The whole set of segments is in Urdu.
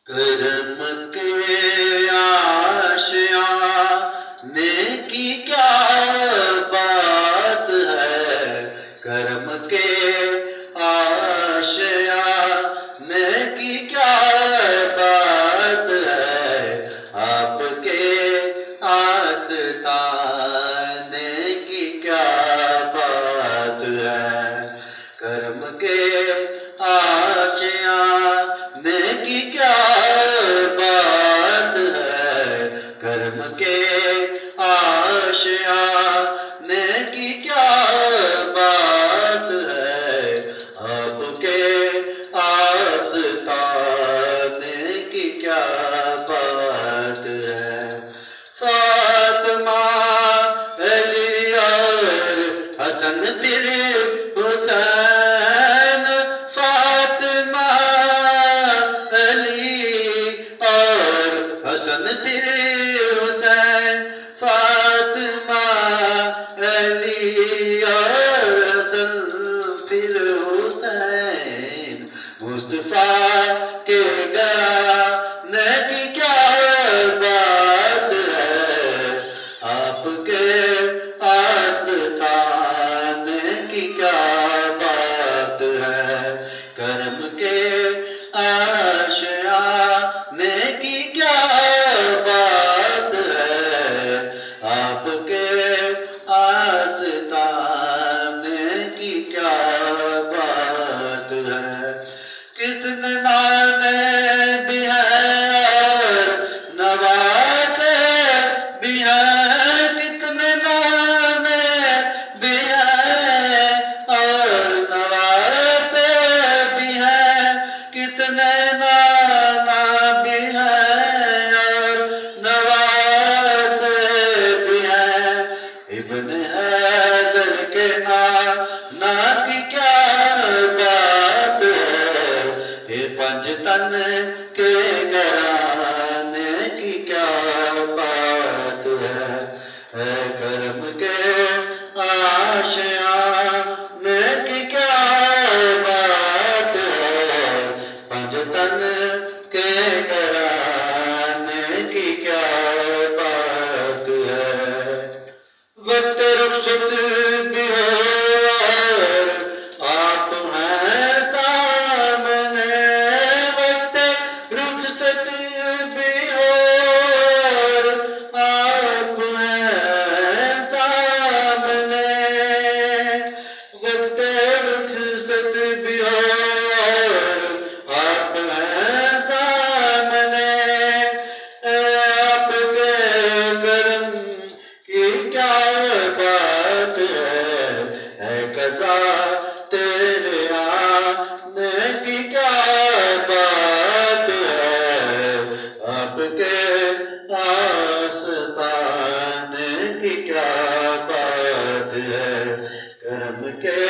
کرم کے آشیانے کی کیا بات ہے، کرم کے آشیانے کی کیا بات ہے، آپ کے آستانے کی کیا بات ہے، کرم کے آشیانے کی کیا بات ہے، کرم کے آشیانے کی کیا بات ہے، آپ کے آستانے کی کیا بات ہے۔ فاطمہ علی اور حسن پھر حسین، فاطمہ علی اور حسن پھر حسین، فاطمہ علی اور حسن پھر حسین، مصطفیٰ کے گھرانے کی کیا بات ہے، آپ کے آستانے کی کیا بات ہے، کرم کے آشیانے کی کیا بات ہے، آپ کے آستانے کی کیا بات ہے۔ کتنے نانے بھی ہیں اور نوازے بھی ہیں، کتنے نانے بھی ہیں اور نوازے بھی ہیں، کتنے نانا بھی ہیں اور نوازے بھی ہیں، ابن حیدر کے نانا کی کیا بات ہے، یہ پنجتن کے گھرانے کی کیا بات ہے، اے کرم کے آشیانے کی کیا بات ہے، پنجتن کے گھرانے کی کیا بات ہے۔ وقت رخصت بھی ہو اور آپ ہیں سامنے، وقت رخصت بھی ہو اور آپ ہیں سامنے، وقت رخصت بھی ہو اور آپ ہیں سامنے، آپ کے کرم کی کیا بات ہے، اے قضا تیرے آنے کی کیا بات ہے، آپ کے آستانے کی کیا بات ہے، کرم کے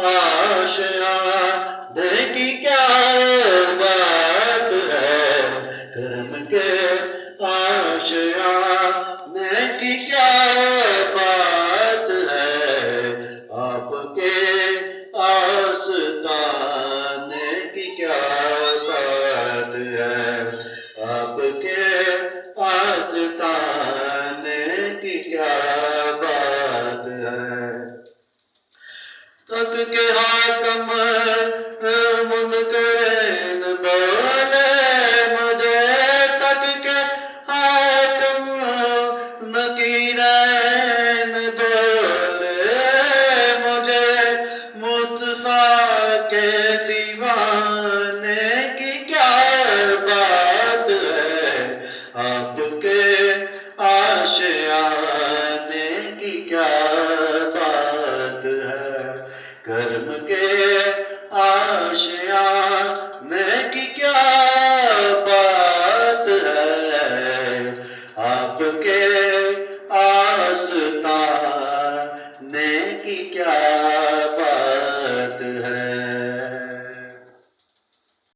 آشیانے کی کیا بات ہے، کرم کے آشیانے کی کیا بات ہے، آپ کے آستانے کی کیا بات ہے، آپ کے آستانے کی کیا بات ہے۔ تک کے حاکم منکرین بولے مجھے، تک کے حاکم نکیرین بولے مجھے، مصطفیٰ کے دیوانے کی کیا بات ہے، آپ کے آشیانے کی کیا بات ہے، کرم کے آشیانے کی کیا بات ہے، آپ کے